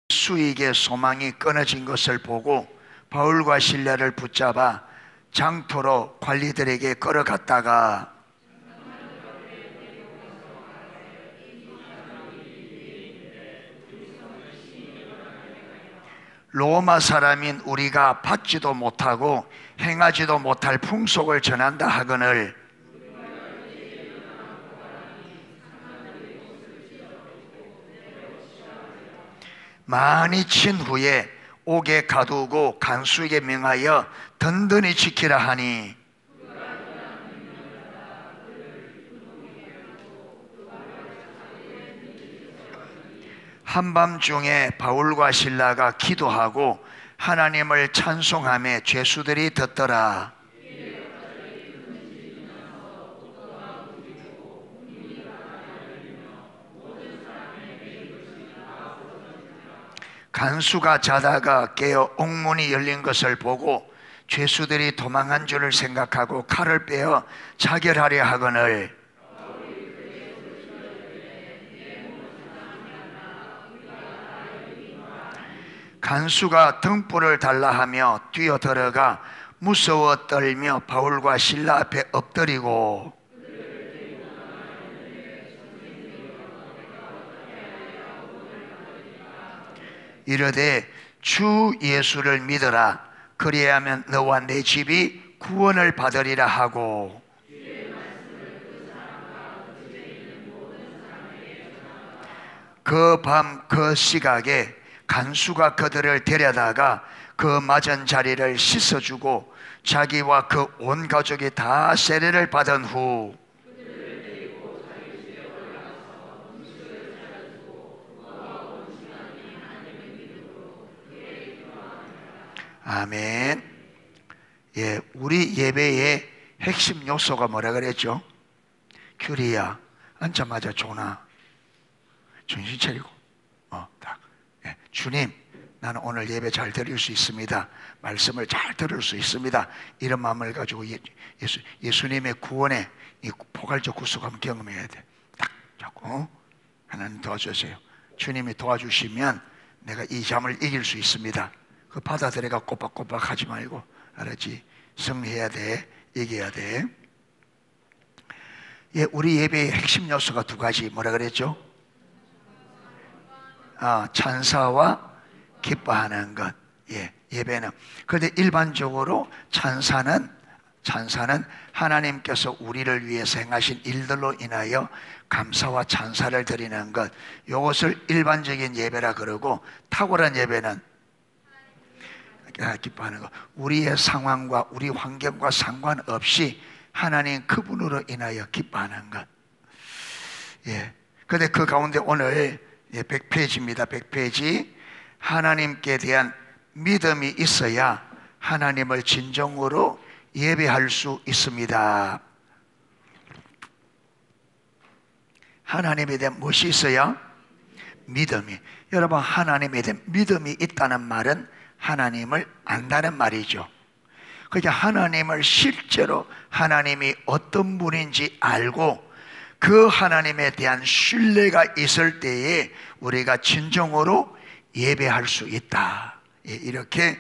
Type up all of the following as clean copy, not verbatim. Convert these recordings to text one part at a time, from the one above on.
수익의 소망이 끊어진 것을 보고 바울과 실라를 붙잡아 장터로 관리들에게 끌어갔다가 로마 사람인 우리가 받지도 못하고 행하지도 못할 풍속을 전한다 하거늘 많이 친 후에 옥에 가두고 간수에게 명하여 든든히 지키라 하니 한밤중에 바울과 실라가 기도하고 하나님을 찬송하며 죄수들이 듣더라. 간수가 자다가 깨어 옥문이 열린 것을 보고 죄수들이 도망한 줄을 생각하고 칼을 빼어 자결하려 하거늘 간수가 등불을 달라 하며 뛰어들어가 무서워 떨며 바울과 실라 앞에 엎드리고 이르되 주 예수를 믿어라. 그리하면 너와 내 집이 구원을 받으리라 하고 그 밤 그 시각에 간수가 그들을 데려다가 그 맞은 자리를 씻어주고 자기와 그 온 가족이 다 세례를 받은 후 아멘. 예, 우리 예배의 핵심 요소가 뭐라 그랬죠? 규리야, 앉자마자 조나 정신 차리고 딱. 예, 주님, 나는 오늘 예배 잘 드릴 수 있습니다. 말씀을 잘 들을 수 있습니다. 이런 마음을 가지고 예수님의 구원의 이 포괄적 구속함을 경험해야 돼. 딱 잡고 하나님 도와주세요. 주님이 도와주시면 내가 이 잠을 이길 수 있습니다. 그 받아들여가 꼬박꼬박 하지 말고, 알았지? 승리해야 돼. 이겨야 돼. 예, 우리 예배의 핵심 요소가 두 가지. 뭐라 그랬죠? 찬사와 기뻐하는 것. 예, 예배는. 그런데 일반적으로 찬사는 하나님께서 우리를 위해서 행하신 일들로 인하여 감사와 찬사를 드리는 것. 이것을 일반적인 예배라 그러고, 탁월한 예배는 기뻐하는 것. 우리의 상황과 우리 환경과 상관없이 하나님 그분으로 인하여 기뻐하는 것. 예. 근데 그 가운데 오늘 100페이지입니다. 100페이지. 하나님께 대한 믿음이 있어야 하나님을 진정으로 예배할 수 있습니다. 하나님에 대한 무엇이 있어야? 믿음이. 여러분, 하나님에 대한 믿음이 있다는 말은 하나님을 안다는 말이죠. 그러니까 하나님을 실제로 하나님이 어떤 분인지 알고 그 하나님에 대한 신뢰가 있을 때에 우리가 진정으로 예배할 수 있다. 이렇게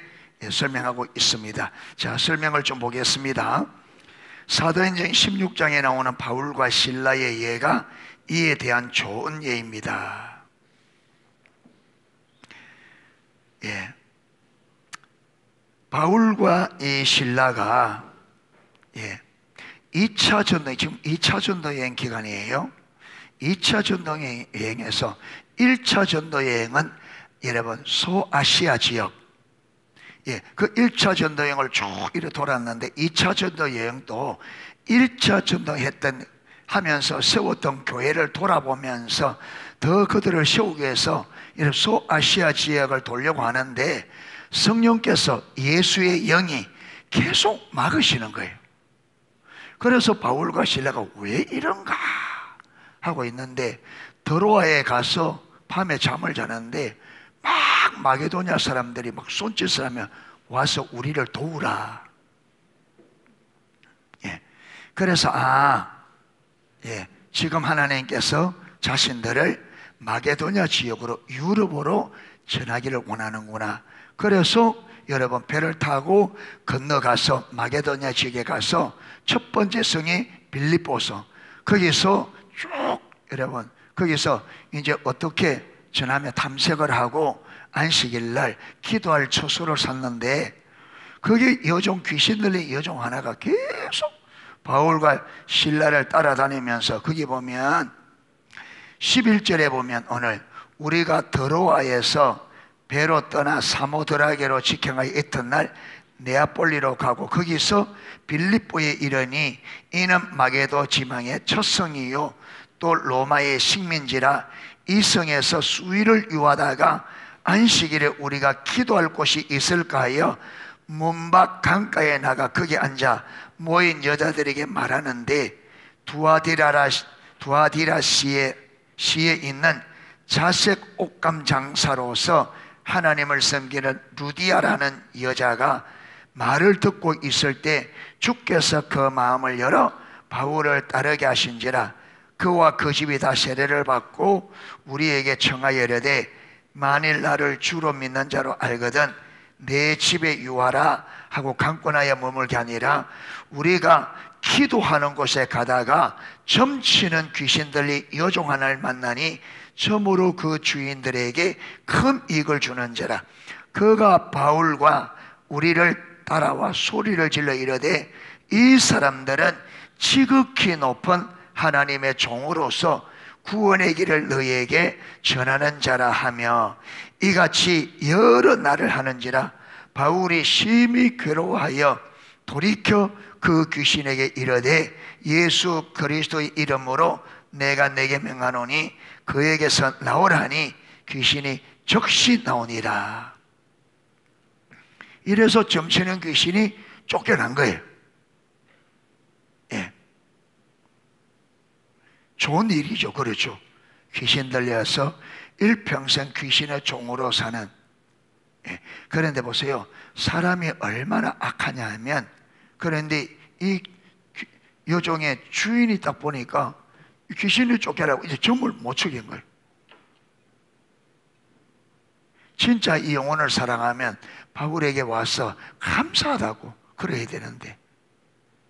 설명하고 있습니다. 자, 설명을 좀 보겠습니다. 사도행전 16장에 나오는 바울과 실라의 예가 이에 대한 좋은 예입니다. 예. 바울과 이 신라가 2차 전도, 지금 2차 전도 여행 기간이에요. 2차 전도 여행에서 1차 전도 여행은 여러분 소아시아 지역, 그 1차 전도 여행을 쭉 이렇게 돌았는데 2차 전도 여행도 1차 전도 하면서 세웠던 교회를 돌아보면서 더 그들을 세우기 위해서 이런 소아시아 지역을 돌려고 하는데 성령께서 예수의 영이 계속 막으시는 거예요. 그래서 바울과 실라가 왜 이런가 하고 있는데 드로아에 가서 밤에 잠을 자는데 막 마게도냐 사람들이 막 손짓을 하며 와서 우리를 도우라. 그래서 지금 하나님께서 자신들을 마게도냐 지역으로 유럽으로 전하기를 원하는구나. 그래서 여러분 배를 타고 건너가서 마게도냐 지역에 가서 첫 번째 성이 빌립보서, 거기서 쭉 여러분 거기서 이제 어떻게 전하며 탐색을 하고 안식일 날 기도할 처소를 샀는데, 거기 여종, 귀신 들린 여종 하나가 계속 바울과 실라를 따라다니면서, 거기 보면 11절에 보면 오늘 우리가 드로아에서 배로 떠나 사모드라게로 직행하여 이튿날 네아폴리로 가고 거기서 빌립보에 이르니 이는 마게도 지방의 첫 성이요 또 로마의 식민지라 이 성에서 수일을 유하다가 안식일에 우리가 기도할 곳이 있을까 하여 문밖 강가에 나가 거기 앉아 모인 여자들에게 말하는데, 두아디라 시에 있는 자색 옷감 장사로서 하나님을 섬기는 루디아라는 여자가 말을 듣고 있을 때 주께서 그 마음을 열어 바울을 따르게 하신지라. 그와 그 집이 다 세례를 받고 우리에게 청하여 이르되 만일 나를 주로 믿는 자로 알거든 내 집에 유하라 하고 강권하여 머물게 아니라, 우리가 기도하는 곳에 가다가 점치는 귀신들이 여종 하나를 만나니 점으로 그 주인들에게 큰 이익을 주는지라. 그가 바울과 우리를 따라와 소리를 질러 이르되 이 사람들은 지극히 높은 하나님의 종으로서 구원의 길을 너희에게 전하는 자라 하며 이같이 여러 날을 하는지라. 바울이 심히 괴로워하여 돌이켜 그 귀신에게 이르되 예수 그리스도의 이름으로 내가 내게 명하노니 그에게서 나오라니 귀신이 즉시 나오니라. 이래서 점치는 귀신이 쫓겨난 거예요. 예. 좋은 일이죠. 그렇죠. 귀신 들려서 일평생 귀신의 종으로 사는. 예. 그런데 보세요. 사람이 얼마나 악하냐 하면, 그런데 이 여종의 주인이 딱 보니까 귀신이 쫓겨나고 이제 점을 못 죽인 거예요. 진짜 이 영혼을 사랑하면 바울에게 와서 감사하다고 그래야 되는데,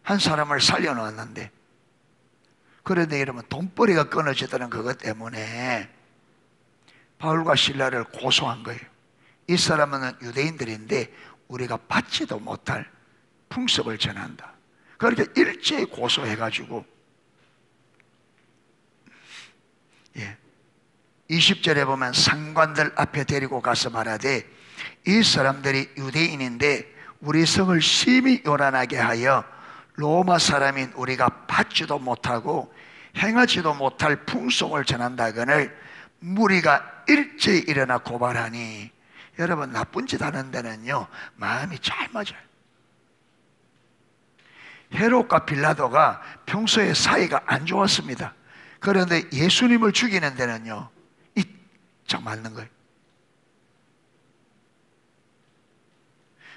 한 사람을 살려놓았는데, 그런데 이러면 돈벌이가 끊어지다는 그것 때문에 바울과 실라를 고소한 거예요. 이 사람은 유대인들인데 우리가 받지도 못할 풍습을 전한다. 그렇게 일제히 고소해가지고 20절에 보면 상관들 앞에 데리고 가서 말하되 이 사람들이 유대인인데 우리 성을 심히 요란하게 하여 로마 사람인 우리가 받지도 못하고 행하지도 못할 풍속을 전한다거늘 무리가 일제히 일어나 고발하니. 여러분, 나쁜 짓 하는 데는요 마음이 잘 맞아요. 헤롯과 빌라도가 평소에 사이가 안 좋았습니다. 그런데 예수님을 죽이는 데는요 이짝 맞는 거예요.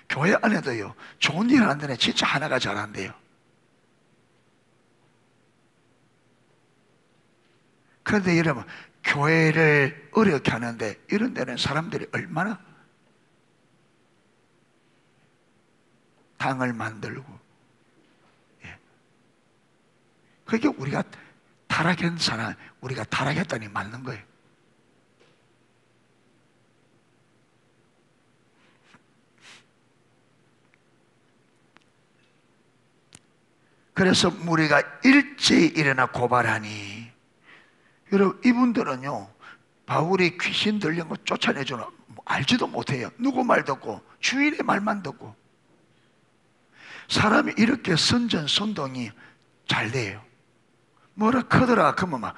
교회 안에도요 좋은 일 하는 데는 진짜 하나가 잘한대요. 그런데 여러분, 교회를 어렵게 하는데 이런 데는 사람들이 얼마나 당을 만들고, 그게 우리가 타락한 사람, 우리가 타락했다니 맞는 거예요. 그래서 무리가 일제히 일어나 고발하니. 여러분, 이분들은요 바울이 귀신 들린 거 쫓아내주는 알지도 못해요. 누구 말 듣고 주인의 말만 듣고. 사람이 이렇게 선전선동이 잘 돼요. 뭐라 크더라 그러면 막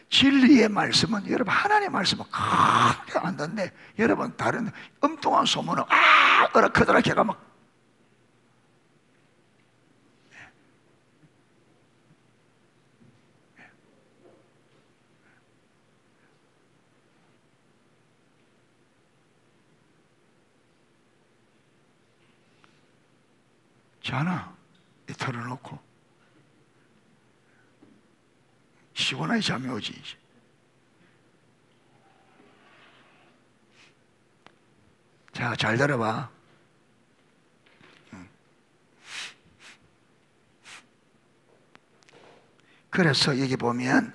진리의 말씀은, 여러분 하나님의 말씀은 크게 안 듣는데, 여러분 다른 엉뚱한 소문은 어라 크더라 걔가 막. 자나 털어놓고 시원하게 잠이 오지. 자, 잘 들어봐. 그래서 여기 보면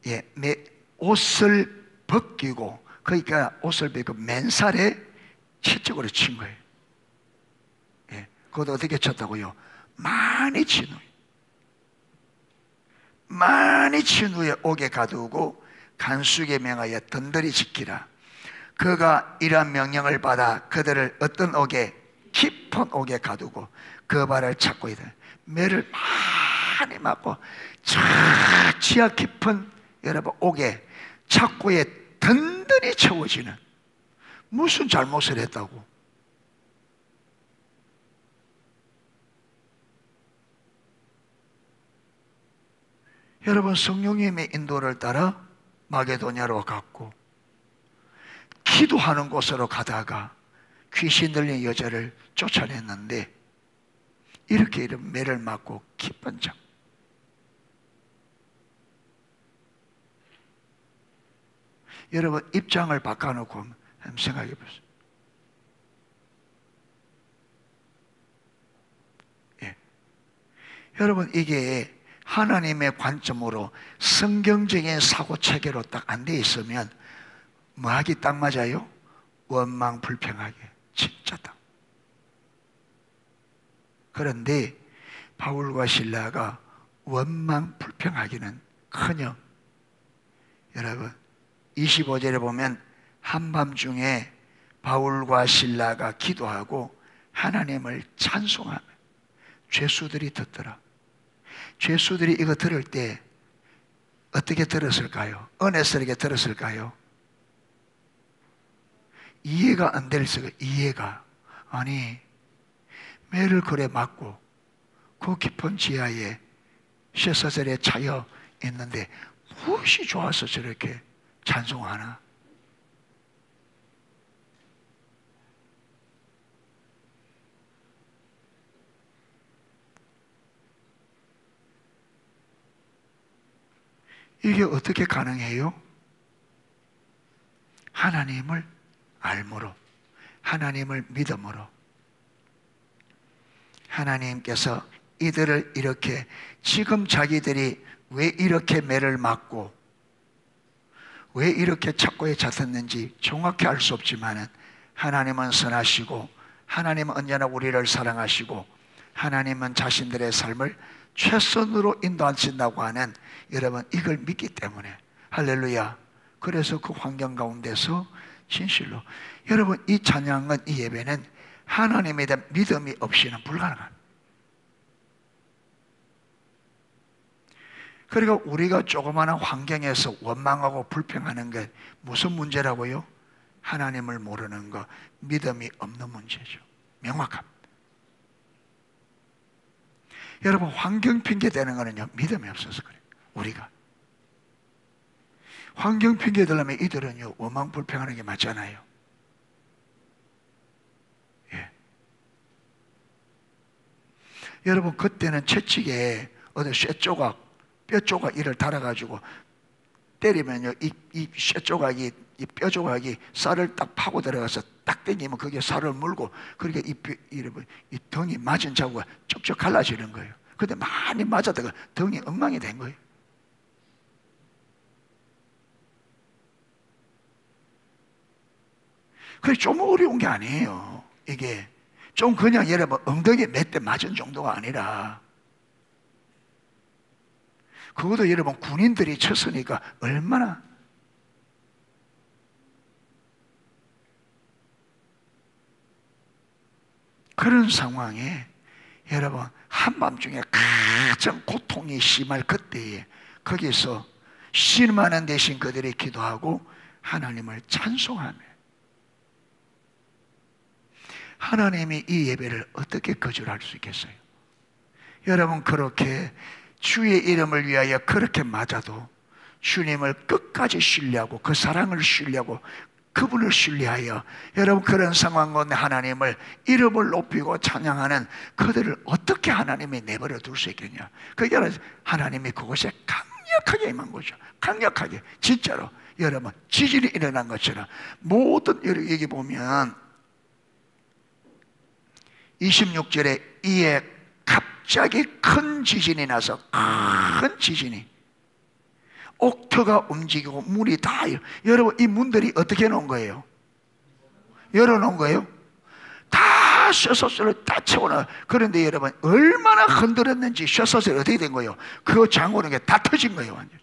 내 옷을 벗기고, 그러니까 옷을 벗고 맨살에 채찍으로 친 거예요. 그것도 어떻게 쳤다고요? 많이 친 후에, 많이 친 후에 옥에 가두고 간수에게 명하여 든든히 지키라. 그가 이러한 명령을 받아 그들을 어떤 옥에, 깊은 옥에 가두고 그 발을 찾고 있다. 매를 많이 맞고 저 지하 깊은 여러분 옥에, 착고에 든든히 채워지는, 무슨 잘못을 했다고? 여러분, 성령님의 인도를 따라 마게도냐로 갔고 기도하는 곳으로 가다가 귀신 들린 여자를 쫓아냈는데 이렇게 이런 매를 맞고 깊은 잠. 여러분, 입장을 바꿔놓고 한번 생각해 보세요. 여러분, 이게 하나님의 관점으로 성경적인 사고 체계로 딱 안 돼 있으면 뭐 하기 딱 맞아요? 원망 불평하게. 진짜다. 그런데 바울과 실라가 원망 불평하기는 커녕, 여러분 25절에 보면 한밤중에 바울과 실라가 기도하고 하나님을 찬송하며 죄수들이 듣더라. 죄수들이 이거 들을 때 어떻게 들었을까요? 은혜스럽게 들었을까요? 이해가 안 될 수가, 이해가. 아니, 매를 그래 맞고 그 깊은 지하에 쇠사슬에 차여 있는데 무엇이 좋아서 저렇게 찬송하나? 이게 어떻게 가능해요? 하나님을 알므로, 하나님을 믿음으로. 하나님께서 이들을 이렇게, 지금 자기들이 왜 이렇게 매를 맞고 왜 이렇게 착고에 잣았는지 정확히 알 수 없지만 하나님은 선하시고 하나님은 언제나 우리를 사랑하시고 하나님은 자신들의 삶을 최선으로 인도하신다고 하는, 여러분 이걸 믿기 때문에, 할렐루야. 그래서 그 환경 가운데서 진실로, 여러분 이 찬양은, 이 예배는 하나님에 대한 믿음이 없이는 불가능합니다. 그리고 우리가 조그마한 환경에서 원망하고 불평하는 게 무슨 문제라고요? 하나님을 모르는 것, 믿음이 없는 문제죠. 명확합니다. 여러분, 환경 핑계 대는 거는요, 믿음이 없어서 그래요. 우리가 환경 핑계 대려면 이들은요 원망 불평하는 게 맞잖아요. 예. 여러분, 그때는 채찍에 어디 쇠조각, 뼈조각 이를 달아가지고 때리면요 이 쇠조각이, 이 뼈조각이 쌀을 딱 파고 들어가서 딱 당기면 그게 쌀을 물고, 그러니까 이 덩이 맞은 자국가 쪽쪽 갈라지는 거예요. 근데 많이 맞았다가 덩이 엉망이 된 거예요. 그게 좀 어려운 게 아니에요. 이게 좀 그냥 여러분 엉덩이에 몇 대 맞은 정도가 아니라, 그것도 여러분 군인들이 쳤으니까 얼마나. 그런 상황에 여러분 한밤중에 가장 고통이 심할 그때에 거기서 실만한 대신 그들이 기도하고 하나님을 찬송하며, 하나님이 이 예배를 어떻게 거절할 수 있겠어요? 여러분, 그렇게 주의 이름을 위하여 그렇게 맞아도 주님을 끝까지 신뢰하고 그 사랑을 신뢰하고 그분을 신뢰하여, 여러분 그런 상황 가운데 하나님을 이름을 높이고 찬양하는 그들을 어떻게 하나님이 내버려 둘 수 있겠냐? 그게 하나님이 그곳에 강력하게 임한 거죠. 강력하게, 진짜로 여러분 지진이 일어난 것처럼. 모든, 여기 보면 26절에 이에 갑자기 큰 지진이 나서, 큰 지진이, 옥터가 움직이고 문이 다, 여러분 이 문들이 어떻게 놓은 거예요? 열어놓은 거예요? 다 쇠소스를 다 채워놔. 그런데 여러분 얼마나 흔들었는지 쇠소스가 어떻게 된 거예요? 그 장고는 게 다 터진 거예요. 완전.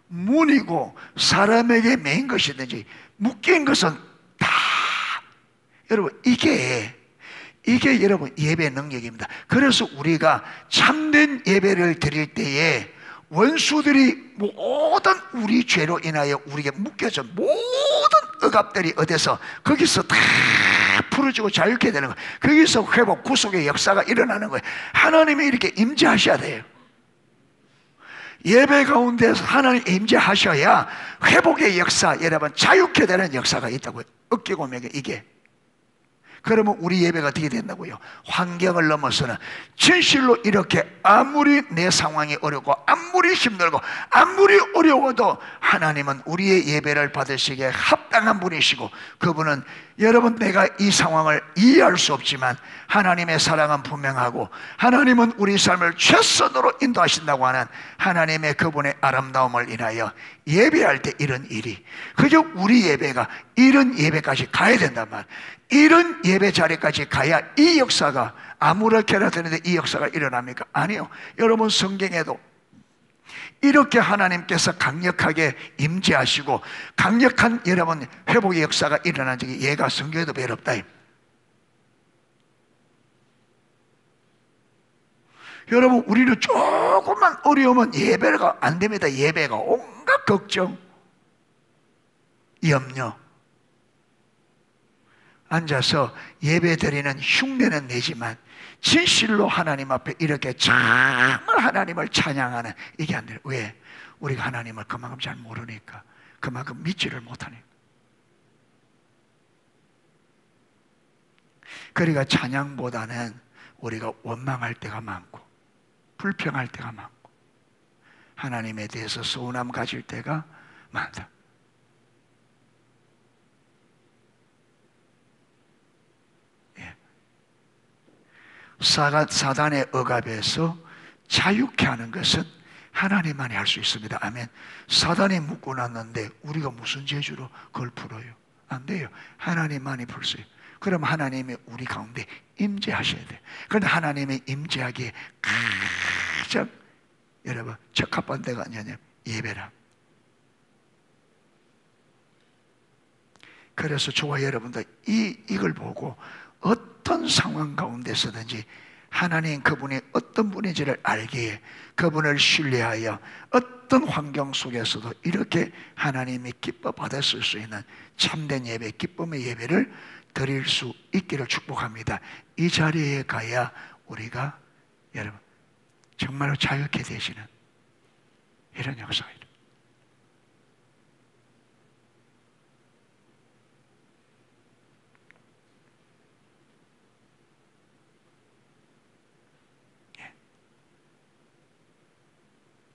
문이고 사람에게 매인 것이든지 묶인 것은 다, 여러분 이게 여러분 예배 능력입니다. 그래서 우리가 참된 예배를 드릴 때에 원수들이 모든 우리 죄로 인하여 우리에게 묶여져 모든 억압들이 어디서 거기서 다 풀어지고 자유케 되는 거예요. 거기서 회복 구속의 역사가 일어나는 거예요. 하나님이 이렇게 임재하셔야 돼요. 예배 가운데서 하나님 임재하셔야 회복의 역사, 여러분 자유케 되는 역사가 있다고요. 어깨고명에 이게. 그러면 우리 예배가 어떻게 된다고요? 환경을 넘어서는 진실로 이렇게 아무리 내 상황이 어렵고 아무리 힘들고 아무리 어려워도 하나님은 우리의 예배를 받으시기에 합당한 분이시고, 그분은 여러분 내가 이 상황을 이해할 수 없지만 하나님의 사랑은 분명하고 하나님은 우리 삶을 최선으로 인도하신다고 하는 하나님의 그분의 아름다움을 인하여 예배할 때 이런 일이, 그저 우리 예배가 이런 예배까지 가야 된단 말이에요. 이런 예배 자리까지 가야 이 역사가, 아무렇게나 되는데 이 역사가 일어납니까? 아니요. 여러분 성경에도 이렇게 하나님께서 강력하게 임재하시고 강력한 여러분 회복의 역사가 일어난 적이 얘가 성경에도 별로 없다. 여러분 우리는 조금만 어려우면 예배가 안 됩니다. 예배가 온갖 걱정, 염려, 앉아서 예배 드리는 흉내는 내지만 진실로 하나님 앞에 이렇게 정말 하나님을 찬양하는 이게 안 돼요. 왜? 우리가 하나님을 그만큼 잘 모르니까, 그만큼 믿지를 못하니까. 그러니까 찬양보다는 우리가 원망할 때가 많고 불평할 때가 많고 하나님에 대해서 서운함 가질 때가 많다. 사단의 억압에서 자유케 하는 것은 하나님만이 할 수 있습니다. 아멘. 사단이 묶어놨는데 우리가 무슨 재주로 그걸 풀어요? 안 돼요. 하나님만이 풀 수 있어요. 그럼 하나님이 우리 가운데 임재하셔야 돼요. 그런데 하나님이 임재하기에 가장 여러분 적합한 데가 아니냐, 예배라. 그래서 저와 여러분들 이걸 보고 어떤 상황 가운데서든지 하나님 그분이 어떤 분인지를 알기에 그분을 신뢰하여 어떤 환경 속에서도 이렇게 하나님이 기뻐 받았을 수 있는 참된 예배, 기쁨의 예배를 드릴 수 있기를 축복합니다. 이 자리에 가야 우리가 여러분 정말로 자유케 되시는 이런 역사입니다.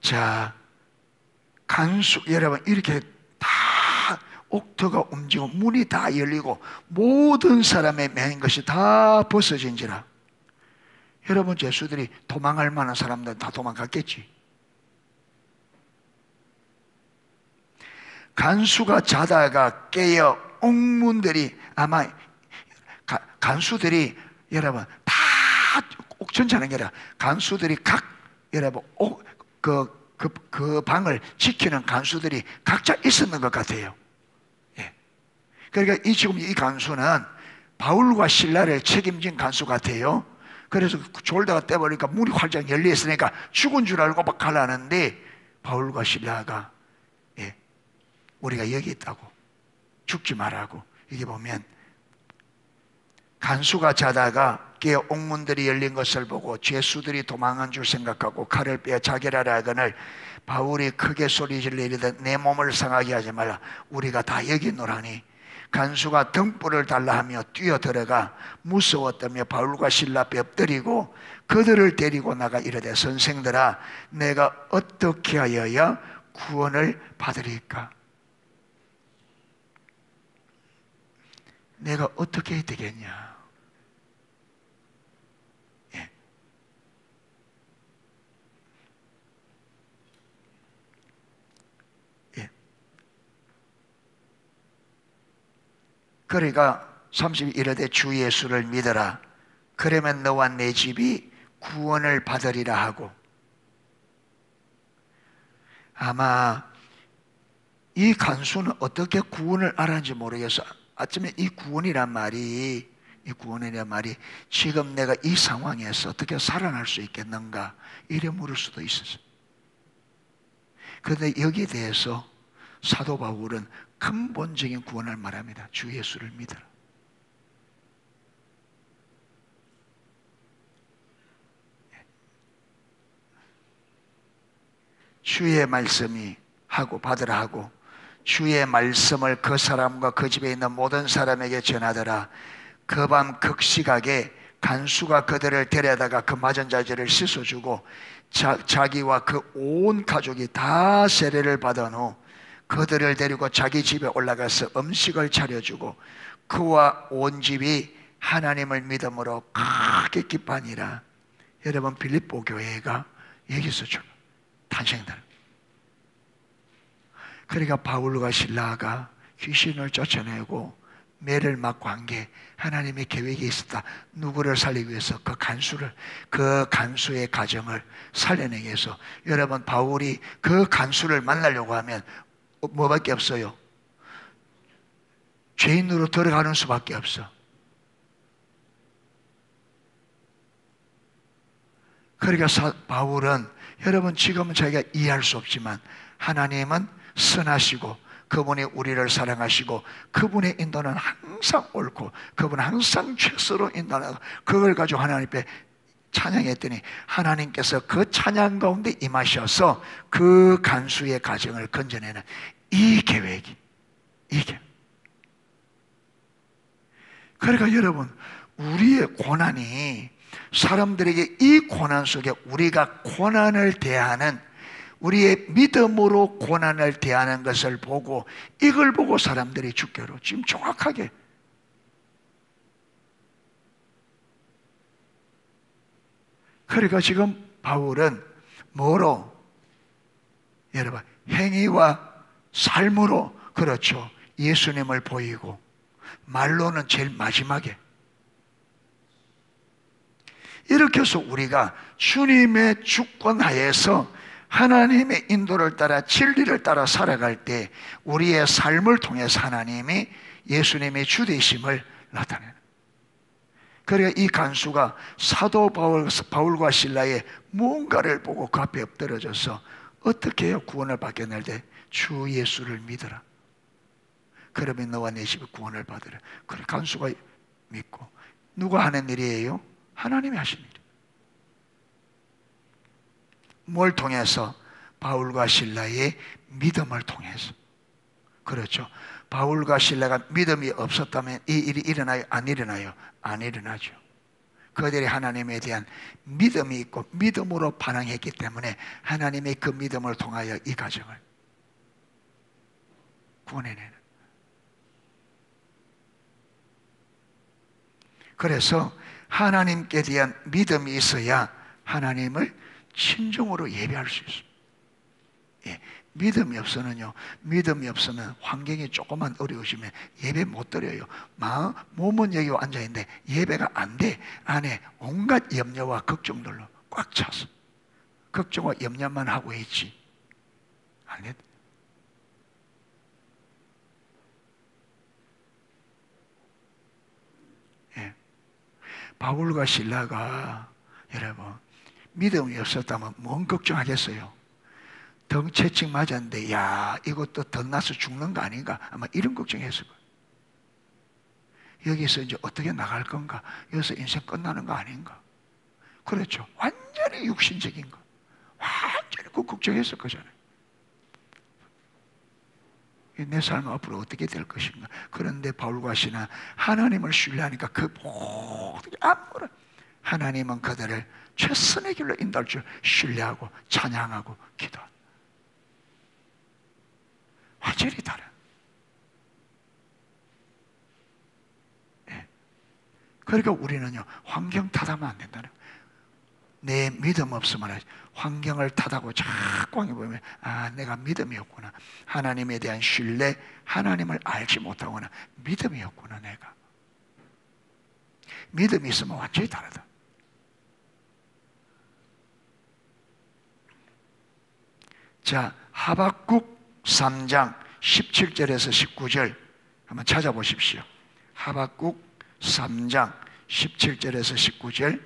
자, 여러분 이렇게 다 옥터가 움직이고 문이 다 열리고 모든 사람의 매인 것이 다 벗어진지라. 여러분 죄수들이 도망할 만한 사람들은 다 도망갔겠지. 간수가 자다가 깨어 옥문들이 아마 간수들이 여러분 다 옥천자는 게 아니라 간수들이 각 여러분 그 방을 지키는 간수들이 각자 있었는 것 같아요. 예. 그러니까 지금 이 간수는 바울과 실라를 책임진 간수 같아요. 그래서 졸다가 떼버리니까 문이 활짝 열려 있으니까 죽은 줄 알고 막 가라는데 바울과 실라가 우리가 여기 있다고, 죽지 말라고. 이게 보면 간수가 자다가 깨어 옥문들이 열린 것을 보고 죄수들이 도망한 줄 생각하고 칼을 빼어 자결하라 하거늘 바울이 크게 소리질러 이르되 내 몸을 상하게 하지 말라. 우리가 다 여기 있노라니. 간수가 등불을 달라 하며 뛰어들어가 무서웠다며 바울과 실라 앞에 엎드리고 그들을 데리고 나가 이르되 선생들아 내가 어떻게 하여야 구원을 받으리까? 내가 어떻게 해야 되겠냐? 예. 예. 그러니까 31절에 주 예수를 믿어라. 그러면 너와 내 집이 구원을 받으리라 하고, 아마 이 간수는 어떻게 구원을 알았는지 모르겠어. 아침에 이 구원이란 말이 지금 내가 이 상황에서 어떻게 살아날 수 있겠는가 이래 물을 수도 있었어. 그런데 여기에 대해서 사도 바울은 근본적인 구원을 말합니다. 주 예수를 믿어라. 주의 말씀이 하고 받으라 하고, 주의 말씀을 그 사람과 그 집에 있는 모든 사람에게 전하더라. 그 밤 극시각에 간수가 그들을 데려다가 그 맞은 자들을 씻어주고 자기와 그 온 가족이 다 세례를 받은 후 그들을 데리고 자기 집에 올라가서 음식을 차려주고 그와 온 집이 하나님을 믿음으로 크게 기뻐하니라. 여러분, 빌립보 교회가 여기서 탄생된, 그러니까 바울과 실라가 귀신을 쫓아내고 매를 맞고 한 게 하나님의 계획이 있었다. 누구를 살리기 위해서? 그 간수의 가정을 살려내기 위해서. 여러분, 바울이 그 간수를 만나려고 하면 뭐밖에 없어요? 죄인으로 들어가는 수밖에 없어. 그러니까 바울은, 여러분, 지금은 자기가 이해할 수 없지만 하나님은 선하시고 그분이 우리를 사랑하시고 그분의 인도는 항상 옳고 그분은 항상 최선으로 인도하고, 그걸 가지고 하나님 앞에 찬양했더니 하나님께서 그 찬양 가운데 임하셔서 그 간수의 가정을 건져내는 이 계획이, 이게. 그러니까 여러분, 우리의 고난이 사람들에게, 이 고난 속에 우리가 고난을 대하는, 우리의 믿음으로 고난을 대하는 것을 보고, 이걸 보고 사람들이 주께로 지금 정확하게, 그러니까 지금 바울은 뭐로? 여러분, 행위와 삶으로, 그렇죠, 예수님을 보이고, 말로는 제일 마지막에. 이렇게 해서 우리가 주님의 주권 하에서 하나님의 인도를 따라 진리를 따라 살아갈 때 우리의 삶을 통해서 하나님이 예수님의 주 되심을 나타내는. 그러니까 이 간수가 사도 바울과 실라의 무언가를 보고 그 앞에 엎드려져서 어떻게 해요? 구원을 받게 될 때 주 예수를 믿어라. 그러면 너와 내 집이 구원을 받으라. 그래, 간수가 믿고. 누가 하는 일이에요? 하나님이 하신 일. 뭘 통해서? 바울과 실라의 믿음을 통해서. 그렇죠. 바울과 실라가 믿음이 없었다면 이 일이 일어나요? 안 일어나요? 안 일어나죠. 그들이 하나님에 대한 믿음이 있고 믿음으로 반응했기 때문에 하나님의 그 믿음을 통하여 이 가정을 구원해내는. 그래서 하나님께 대한 믿음이 있어야 하나님을 진정으로 예배할 수 있습니다. 예, 믿음이 없으면 환경이 조금만 어려우시면 예배 못 드려요. 몸은 여기 앉아있는데 예배가 안 돼. 안에 온갖 염려와 걱정들로 꽉 차서 걱정과 염려만 하고 있지. 아니, 예. 바울과 실라가 여러분 믿음이 없었다면 뭔 걱정하겠어요? 덩채찍 맞았는데 야 이것도 덧나서 죽는 거 아닌가, 아마 이런 걱정했을 거예요. 여기서 이제 어떻게 나갈 건가, 여기서 인생 끝나는 거 아닌가. 그렇죠. 완전히 육신적인 거, 완전히 그 걱정했을 거잖아요. 내 삶은 앞으로 어떻게 될 것인가. 그런데 바울과 시나 하나님을 신뢰하니까 그 모든 아무런, 하나님은 그들을 최선의 길로 인도할 줄 신뢰하고 찬양하고 기도한다. 완전히 다른. 그러니까 우리는요, 환경 탓하면 안 된다는 거예요. 내 믿음 없으면 환경을 탓하고 자꾸 보면 내가 믿음이 없구나. 하나님에 대한 신뢰, 하나님을 알지 못하거나 믿음이 없구나. 내가 믿음이 있으면 완전히 다르다. 자, 하박국 3장 17절에서 19절 한번 찾아보십시오. 하박국 3장 17절에서 19절.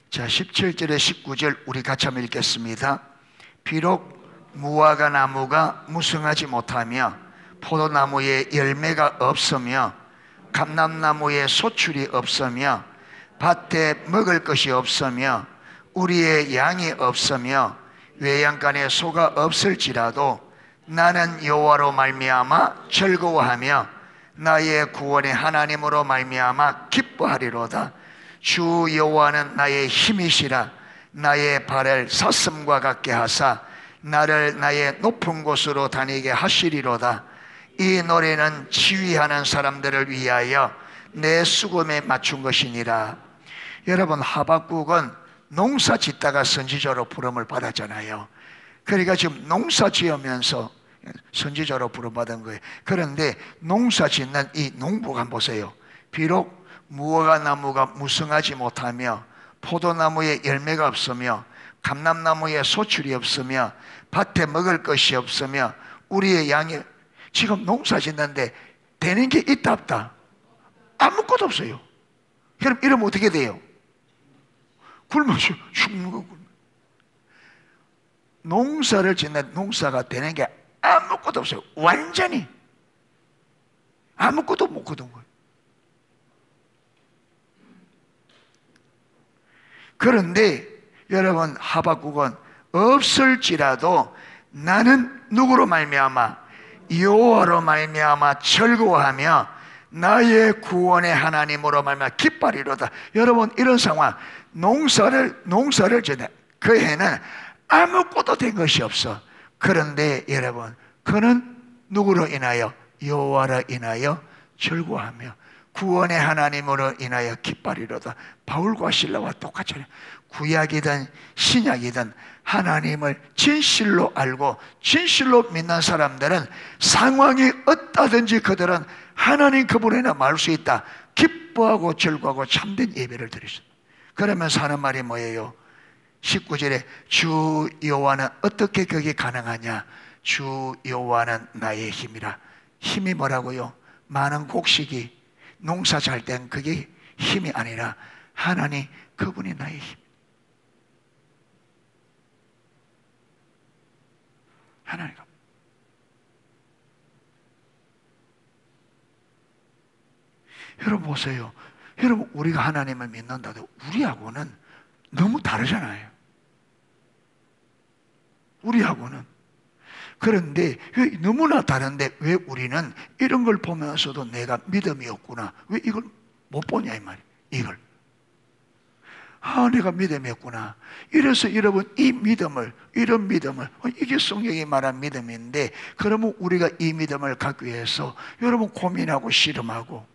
자, 17절에 19절 우리 같이 한번 읽겠습니다. 비록 무화과 나무가 무성하지 못하며 포도나무에 열매가 없으며 감람나무에 소출이 없으며 밭에 먹을 것이 없으며 우리의 양이 없으며 외양간에 소가 없을지라도 나는 여호와로 말미암아 즐거워하며 나의 구원의 하나님으로 말미암아 기뻐하리로다. 주 여호와는 나의 힘이시라. 나의 발을 사슴과 같게 하사 나를 나의 높은 곳으로 다니게 하시리로다. 이 노래는 지휘하는 사람들을 위하여 내 수금에 맞춘 것이니라. 여러분, 하박국은 농사 짓다가 선지자로 부름을 받았잖아요. 그러니까 지금 농사 지으면서 선지자로 부름받은 거예요. 그런데 농사 짓는 이 농부가 보세요. 비록 무화과 나무가 무성하지 못하며 포도나무에 열매가 없으며 감람나무에 소출이 없으며 밭에 먹을 것이 없으며 우리의 양이, 지금 농사 짓는데 되는 게 있다 없다? 아무것도 없어요. 그럼 이러면 어떻게 돼요? 굶어서 죽는 거군요. 농사를 짓는 농사가 되는 게 아무것도 없어요. 완전히 아무것도 못 거둔 거예요. 그런데 여러분, 하박국은 없을지라도 나는 누구로 말미암아? 여호와로 말미암아 즐거워하며 나의 구원의 하나님으로 말미암아 기뻐하리로다. 여러분, 이런 상황, 농사를 짓는 그 해는 아무것도 된 것이 없어. 그런데 여러분, 그는 누구로 인하여? 여호와로 인하여 즐거워하며 구원의 하나님으로 인하여 기뻐하리로다. 바울과 실라와 똑같잖아요. 구약이든 신약이든 하나님을 진실로 알고 진실로 믿는 사람들은 상황이 어떠든지 그들은 하나님 그분에나 말 수 있다. 기뻐하고 즐거워하고 참된 예배를 드리죠. 그러면서 하는 말이 뭐예요? 19절에 주 여호와는 어떻게 그게 가능하냐? 주 여호와는 나의 힘이라. 힘이 뭐라고요? 많은 곡식이 농사 잘 땐 그게 힘이 아니라 하나님 그분이 나의 힘. 하나님. 여러분 보세요. 여러분, 우리가 하나님을 믿는다도 우리하고는 너무 다르잖아요. 우리하고는. 그런데 왜 너무나 다른데 왜 우리는 이런 걸 보면서도 내가 믿음이 없구나, 왜 이걸 못 보냐 이 말이에요. 이걸 내가 믿음이 없구나. 이래서 여러분, 이 믿음을, 이런 믿음을, 이게 성경이 말한 믿음인데, 그러면 우리가 이 믿음을 갖기 위해서 여러분 고민하고 씨름하고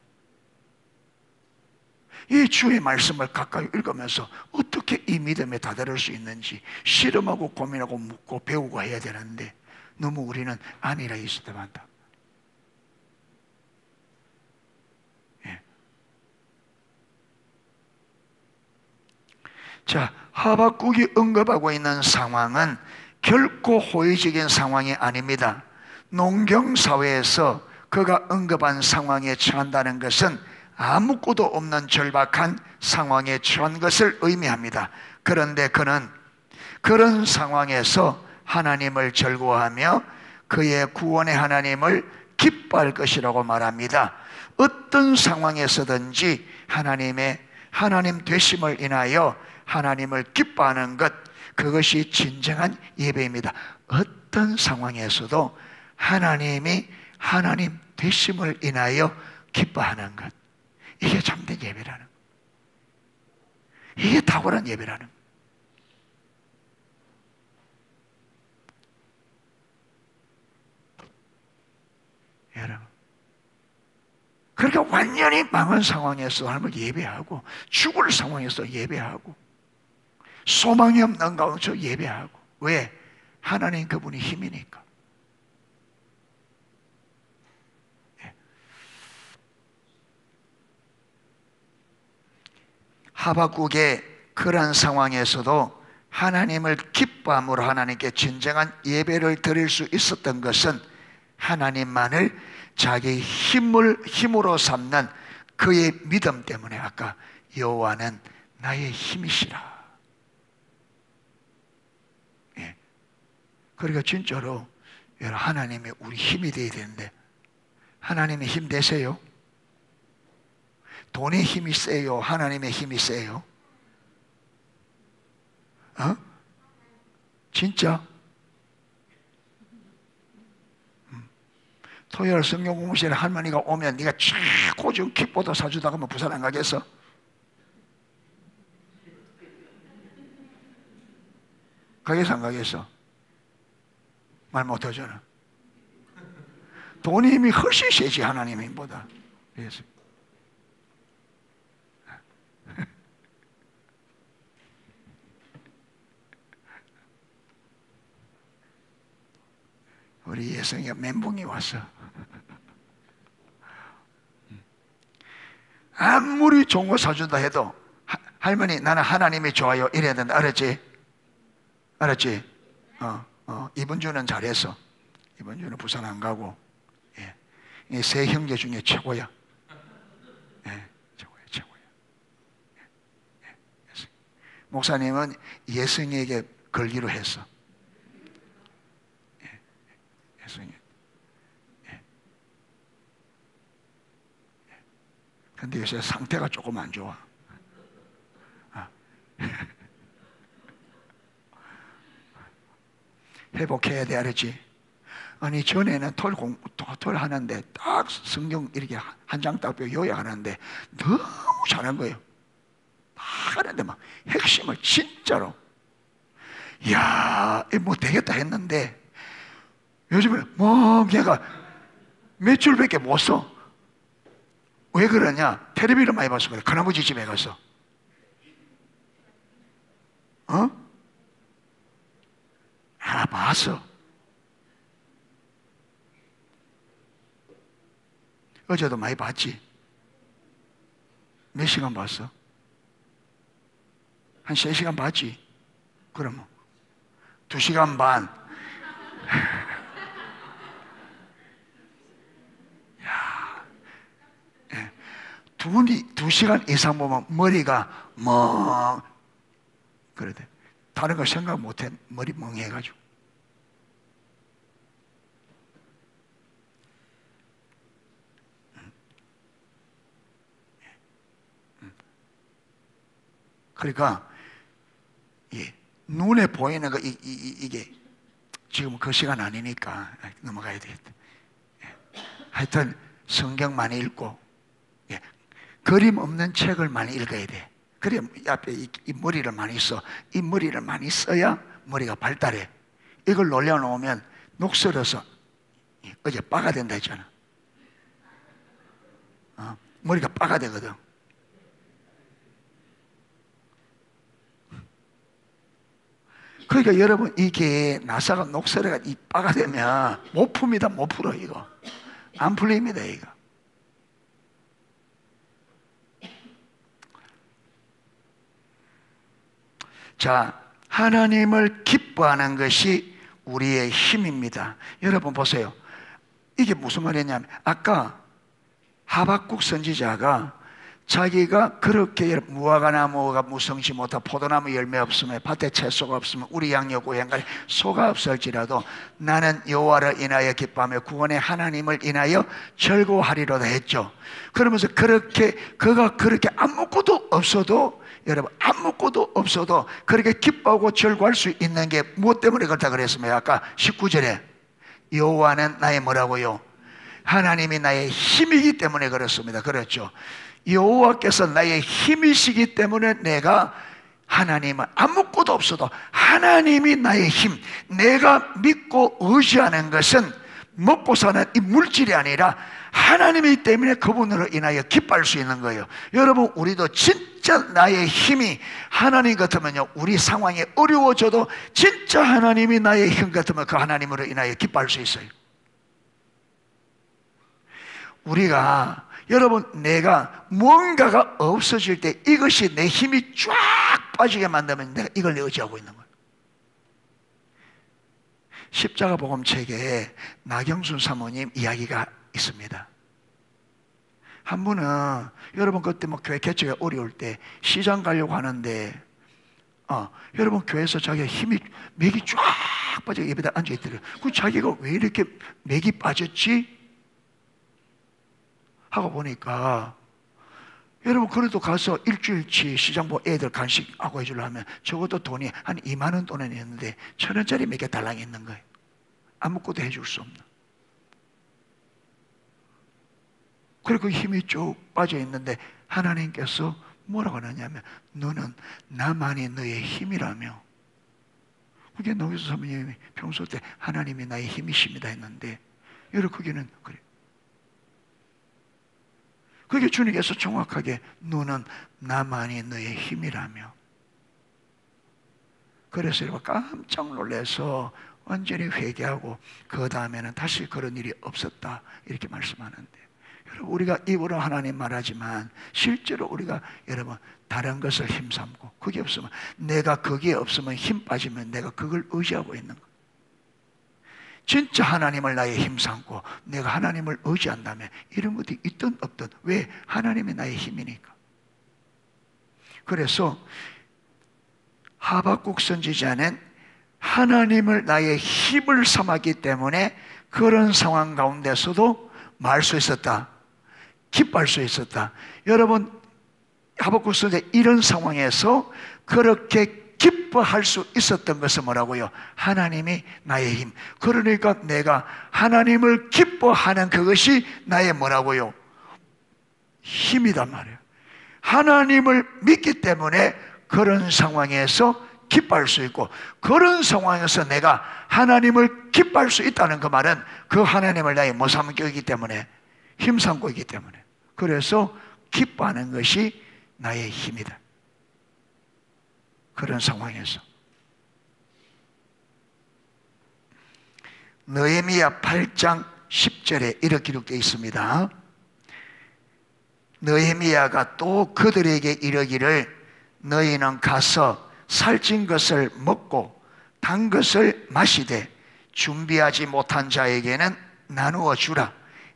이 주의 말씀을 가까이 읽으면서 어떻게 이 믿음에 다다를 수 있는지 씨름하고 고민하고 묻고 배우고 해야 되는데, 너무 우리는 아니라 있을 때 많다. 예. 자, 하박국이 언급하고 있는 상황은 결코 호의적인 상황이 아닙니다. 농경사회에서 그가 언급한 상황에 처한다는 것은 아무것도 없는 절박한 상황에 처한 것을 의미합니다. 그런데 그는 그런 상황에서 하나님을 즐거워하며 그의 구원의 하나님을 기뻐할 것이라고 말합니다. 어떤 상황에서든지 하나님 되심을 인하여 하나님을 기뻐하는 것, 그것이 진정한 예배입니다. 어떤 상황에서도 하나님 되심을 인하여 기뻐하는 것, 이게 참된 예배라는, 이게 탁월한 예배라는. 그러니까 완전히 망한 상황에서 하나님을 예배하고, 죽을 상황에서 예배하고, 소망이 없는 가운데서 예배하고. 왜? 하나님 그분이 힘이니까. 하박국의 그러한 상황에서도 하나님을 기뻐함으로 하나님께 진정한 예배를 드릴 수 있었던 것은 하나님만을 자기의 힘으로 삼는 그의 믿음 때문에. 아까 여호와는 나의 힘이시라. 예. 그러니까 진짜로 하나님이 우리 힘이 되어야 되는데, 하나님의 힘 되세요? 돈의 힘이 세요? 하나님의 힘이 세요? 진짜? 토요일 성경 공부 시간에 할머니가 오면 네가 최고 좋은 킥보드 사주다가 뭐 부산 안 가겠어? 가겠어 안 가겠어? 말 못하잖아. 돈의 힘이 훨씬 세지 하나님의 힘보다. 그래서 우리 예성이가 멘붕이 왔어. 아무리 좋은 거 사준다 해도 할머니 나는 하나님이 좋아요 이래야 된다. 알았지? 알았지? 이번 주는 잘했어. 이번 주는 부산 안 가고. 예. 이 세 형제 중에 최고야. 예. 최고야. 예. 목사님은 예성이에게 걸기로 했어. 근데 요새 상태가 조금 안 좋아. 회복해야 돼, 알았지? 아니, 전에는 톨 하는데 딱 성경 이렇게 한 장 딱 요약하는데 너무 잘한 거예요. 다 하는데 막 핵심을 진짜로. 이야, 뭐 되겠다 했는데 요즘은 뭐 걔가 몇 줄밖에 못 써. 왜 그러냐? 텔레비를 많이 봐서 그래. 큰아버지 집에 가서. 봤어. 어제도 많이 봤지? 몇 시간 봤어? 한 3시간 봤지? 그러면 2시간 반. 두 2시간 이상 보면 머리가 그래. 다른 거 생각 못해. 머리 멍해가지고. 그러니까 눈에 보이는 거 이게 지금 그 시간 아니니까 넘어가야 되겠다. 하여튼 성경 많이 읽고 그림 없는 책을 많이 읽어야 돼. 그래 앞에 이 머리를 많이 써. 이 머리를 많이 써야 머리가 발달해. 이걸 놀려놓으면 녹슬어서 어제 빠가 된다 했잖아. 머리가 빠가 되거든. 그러니까 여러분 이게 나사가 녹슬어가 이 빠가 되면 못 풉니다. 못 풀어 이거. 안 풀립니다 이거. 자, 하나님을 기뻐하는 것이 우리의 힘입니다. 여러분 보세요. 이게 무슨 말이냐면 아까 하박국 선지자가 자기가 그렇게 무화과나무가 무성치 못하고 포도나무 열매 없으면 밭에 채소가 없으면 우리 양녀 고향갈 소가 없을지라도 나는 여호와를 인하여 기뻐하며 구원의 하나님을 인하여 즐거워하리로다 했죠. 그러면서 그가 그렇게 아무것도 없어도 여러분 아무것도 없어도 그렇게 기뻐하고 즐거워할 수 있는 게 무엇 때문에 그렇다 그랬습니까? 아까 19절에 여호와는 나의 뭐라고요? 하나님이 나의 힘이기 때문에 그렇습니다. 그렇죠. 여호와께서 나의 힘이시기 때문에 내가 하나님은 아무것도 없어도 하나님이 나의 힘, 내가 믿고 의지하는 것은 먹고 사는 이 물질이 아니라 하나님이기 때문에 그분으로 인하여 기뻐할 수 있는 거예요. 여러분, 우리도 진짜 나의 힘이 하나님 같으면요, 우리 상황이 어려워져도 진짜 하나님이 나의 힘 같으면 그 하나님으로 인하여 기뻐할 수 있어요. 우리가, 여러분, 내가 뭔가가 없어질 때 이것이 내 힘이 쫙 빠지게 만들면 내가 이걸 의지하고 있는 거예요. 십자가 복음책에 나경순 사모님 이야기가 있습니다. 한 분은, 여러분, 그때 뭐 교회 개척이 어려울 때 시장 가려고 하는데, 여러분, 교회에서 자기가 힘이, 맥이 쫙 빠져 입에다 앉아있더래요. 그 자기가 왜 이렇게 맥이 빠졌지? 하고 보니까, 여러분, 그래도 가서 일주일치 시장 보 애들 간식하고 해주려면 적어도 돈이 한 2만 원 돈은 있는데 1,000원짜리 몇 개 달랑 있는 거예요. 아무것도 해줄 수 없는. 그리고 힘이 쭉 빠져 있는데 하나님께서 뭐라고 하느냐면, 너는 나만이 너의 힘이라며. 그게 노기수 사모님이 평소 때 하나님이 나의 힘이십니다 했는데, 여러분, 그게는 그래. 그게 주님께서 정확하게 너는 나만이 너의 힘이라며. 그래서 여러분 깜짝 놀라서 완전히 회개하고 그 다음에는 다시 그런 일이 없었다 이렇게 말씀하는데, 여러분, 우리가 입으로 하나님 말하지만 실제로 우리가, 여러분, 다른 것을 힘삼고 그게 없으면, 내가 거기에 없으면 힘 빠지면 내가 그걸 의지하고 있는 거예요. 진짜 하나님을 나의 힘 삼고 내가 하나님을 의지한다면 이런 것이 있든 없든, 왜? 하나님이 나의 힘이니까. 그래서 하박국 선지자는 하나님을 나의 힘을 삼았기 때문에 그런 상황 가운데서도 말 수 있었다, 기뻐할 수 있었다. 여러분, 하박국 선지자 이런 상황에서 그렇게 기뻐할 수 있었던 것은 뭐라고요? 하나님이 나의 힘. 그러니까 내가 하나님을 기뻐하는 그것이 나의 뭐라고요? 힘이단 말이에요. 하나님을 믿기 때문에 그런 상황에서 기뻐할 수 있고, 그런 상황에서 내가 하나님을 기뻐할 수 있다는 그 말은 그 하나님을 나의 못 삼고 있기 때문에, 힘 삼고 있기 때문에, 그래서 기뻐하는 것이 나의 힘이다. 그런 상황에서 느헤미야 8장 10절에 이렇게 기록되어 있습니다. 느헤미야가 또 그들에게 이르기를, 너희는 가서 살찐 것을 먹고 단 것을 마시되 준비하지 못한 자에게는 나누어 주라.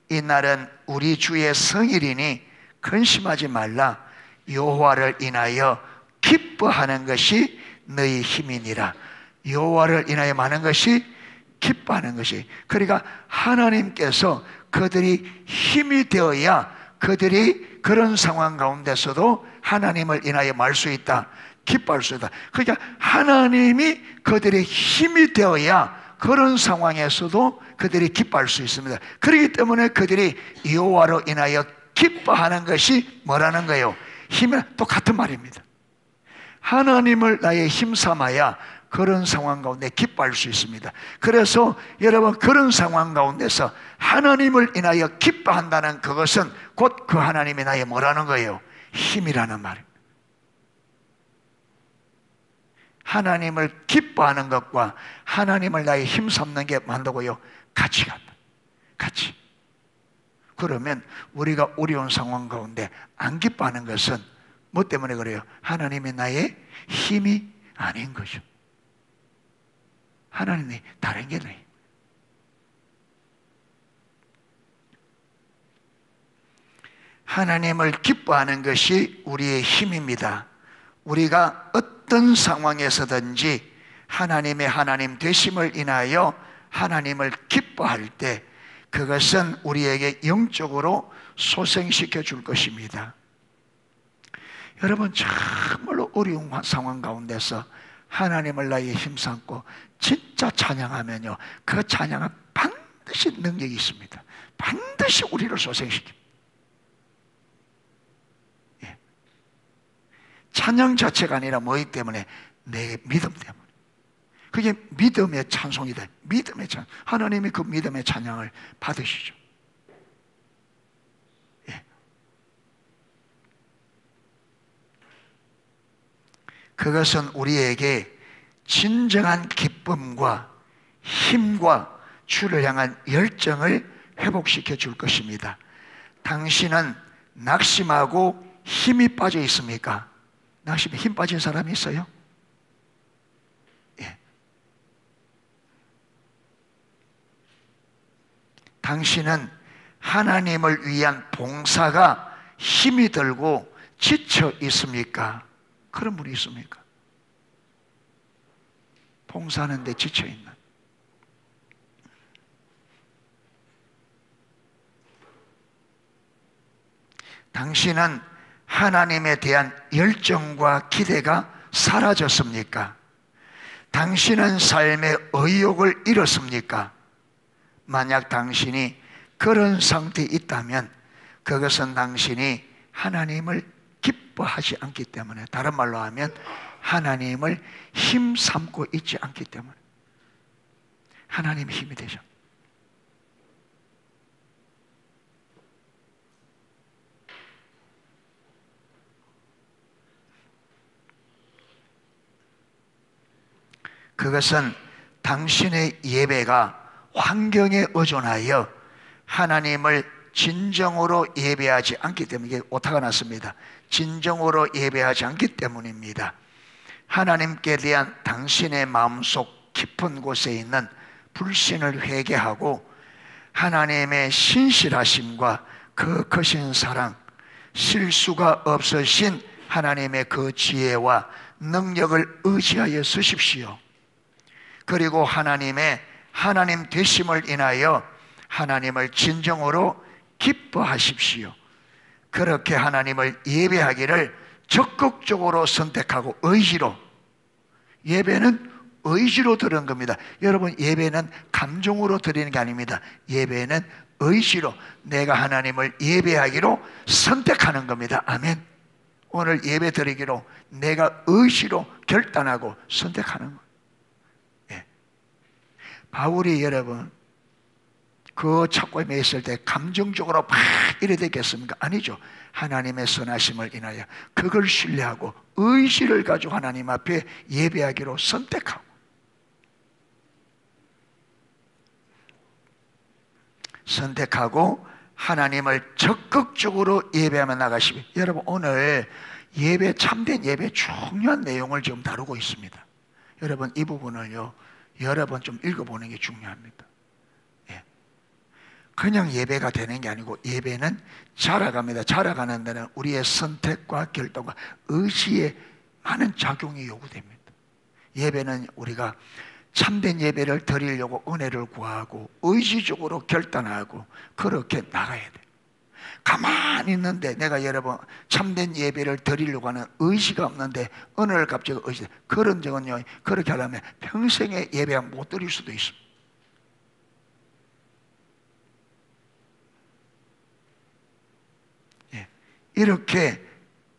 이날은 우리 주의 성일이니 근심하지 말라. 여호와를 인하여 기뻐하는 것이 너희 힘이니라. 여호와를 인하여 많은 것이 기뻐하는 것이. 그러니까 하나님께서 그들이 힘이 되어야 그들이 그런 상황 가운데서도 하나님을 인하여 말 수 있다, 기뻐할 수 있다. 그러니까 하나님이 그들의 힘이 되어야 그런 상황에서도 그들이 기뻐할 수 있습니다. 그렇기 때문에 그들이 여호와로 인하여 기뻐하는 것이 뭐라는 거예요? 힘이. 똑같은 말입니다. 하나님을 나의 힘 삼아야 그런 상황 가운데 기뻐할 수 있습니다. 그래서 여러분, 그런 상황 가운데서 하나님을 인하여 기뻐한다는 그것은 곧 그 하나님이 나의 뭐라는 거예요? 힘이라는 말입니다. 하나님을 기뻐하는 것과 하나님을 나의 힘 삼는 게 만다고요? 같이 간다. 같이. 그러면 우리가 어려운 상황 가운데 안 기뻐하는 것은 뭐 때문에 그래요? 하나님이 나의 힘이 아닌 거죠. 하나님이 다른 게 아니에요. 하나님을 기뻐하는 것이 우리의 힘입니다. 우리가 어떤 상황에서든지 하나님의 하나님 되심을 인하여 하나님을 기뻐할 때 그것은 우리에게 영적으로 소생시켜 줄 것입니다. 여러분, 정말로 어려운 상황 가운데서 하나님을 나의 힘삼고 진짜 찬양하면요, 그 찬양은 반드시 능력이 있습니다. 반드시 우리를 소생시킵니다. 찬양 자체가 아니라 뭐이기 때문에? 내 믿음 때문에. 그게 믿음의 찬송이다. 믿음의 찬송. 하나님이 그 믿음의 찬양을 받으시죠. 예. 그것은 우리에게 진정한 기쁨과 힘과 주를 향한 열정을 회복시켜 줄 것입니다. 당신은 낙심하고 힘이 빠져 있습니까? 낙심에 힘 빠진 사람이 있어요? 예. 당신은 하나님을 위한 봉사가 힘이 들고 지쳐 있습니까? 그런 분이 있습니까? 봉사하는데 지쳐 있는. 당신은 하나님에 대한 열정과 기대가 사라졌습니까? 당신은 삶의 의욕을 잃었습니까? 만약 당신이 그런 상태에 있다면 그것은 당신이 하나님을 기뻐하지 않기 때문에, 다른 말로 하면 하나님을 힘삼고 있지 않기 때문에, 하나님의 힘이 되죠. 그것은 당신의 예배가 환경에 의존하여 하나님을 진정으로 예배하지 않기 때문에, 이게 오타가 났습니다. 진정으로 예배하지 않기 때문입니다. 하나님께 대한 당신의 마음속 깊은 곳에 있는 불신을 회개하고 하나님의 신실하심과 그 크신 사랑, 실수가 없으신 하나님의 그 지혜와 능력을 의지하여 쓰십시오. 그리고 하나님 되심을 인하여 하나님을 진정으로 기뻐하십시오. 그렇게 하나님을 예배하기를 적극적으로 선택하고 의지로, 예배는 의지로 드리는 겁니다. 여러분, 예배는 감정으로 드리는 게 아닙니다. 예배는 의지로, 내가 하나님을 예배하기로 선택하는 겁니다. 아멘. 오늘 예배 드리기로 내가 의지로 결단하고 선택하는 거예요. 예. 바울이 여러분 그 착고에 매였을 때 감정적으로 막 이래 되겠습니까? 아니죠. 하나님의 선하심을 인하여 그걸 신뢰하고 의지를 가지고 하나님 앞에 예배하기로 선택하고 하나님을 적극적으로 예배하며 나가시면, 여러분 오늘 예배, 참된 예배 중요한 내용을 지금 다루고 있습니다. 여러분 이 부분을요 여러 번 좀 읽어보는 게 중요합니다. 예. 그냥 예배가 되는 게 아니고 예배는 자라갑니다. 자라가는 데는 우리의 선택과 결단과 의지에 많은 작용이 요구됩니다. 예배는 우리가 참된 예배를 드리려고 은혜를 구하고 의지적으로 결단하고 그렇게 나가야 돼요. 가만히 있는데 내가 여러분 참된 예배를 드리려고 하는 의지가 없는데 은혜를 갑자기 의지, 그런 적은요, 그렇게 하려면 평생에 예배 못 드릴 수도 있습니다. 예. 이렇게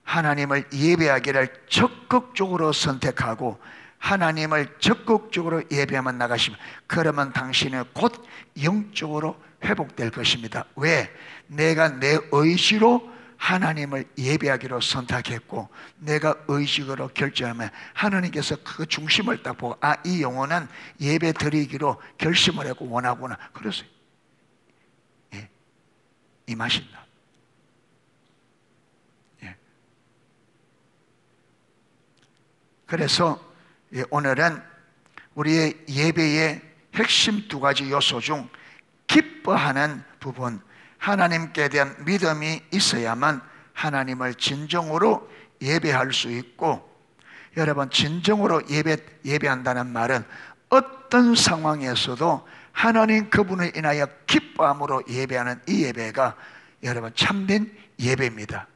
하나님을 예배하기를 적극적으로 선택하고 하나님을 적극적으로 예배하면 나가시면, 그러면 당신은 곧 영적으로 회복될 것입니다. 왜? 내가 내 의지로 하나님을 예배하기로 선택했고 내가 의식으로 결정하면 하나님께서 그 중심을 딱 보고, 아, 이 영혼은 예배 드리기로 결심을 했고 원하구나. 그래서 예, 임하신다. 예. 그래서 오늘은 우리의 예배의 핵심 두 가지 요소 중 기뻐하는 부분, 하나님께 대한 믿음이 있어야만 하나님을 진정으로 예배할 수 있고, 여러분 진정으로 예배한다는 말은 어떤 상황에서도 하나님 그분을 인하여 기뻐함으로 예배하는 이 예배가 여러분 참된 예배입니다.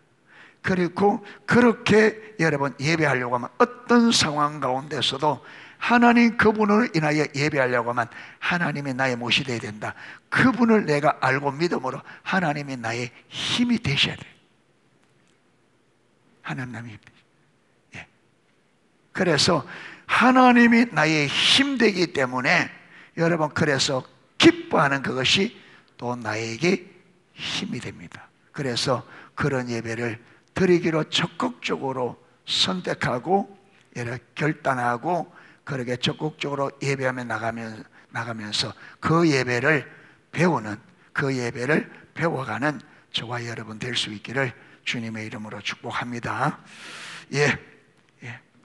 그리고 그렇게 여러분 예배하려고 하면 어떤 상황 가운데서도 하나님 그분을 인하여 예배하려고 하면 하나님이 나의 못이 되어야 된다. 그분을 내가 알고 믿음으로 하나님이 나의 힘이 되셔야 돼요. 하나님의 힘이. 예. 그래서 하나님이 나의 힘되기 때문에 여러분, 그래서 기뻐하는 그것이 또 나에게 힘이 됩니다. 그래서 그런 예배를 드리기로 적극적으로 선택하고 결단하고 그렇게 적극적으로 예배하며 나가면서 그 예배를 배우는, 그 예배를 배워가는 저와 여러분 될 수 있기를 주님의 이름으로 축복합니다.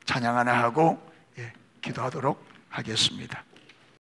찬양 하나 하고 기도하도록 하겠습니다.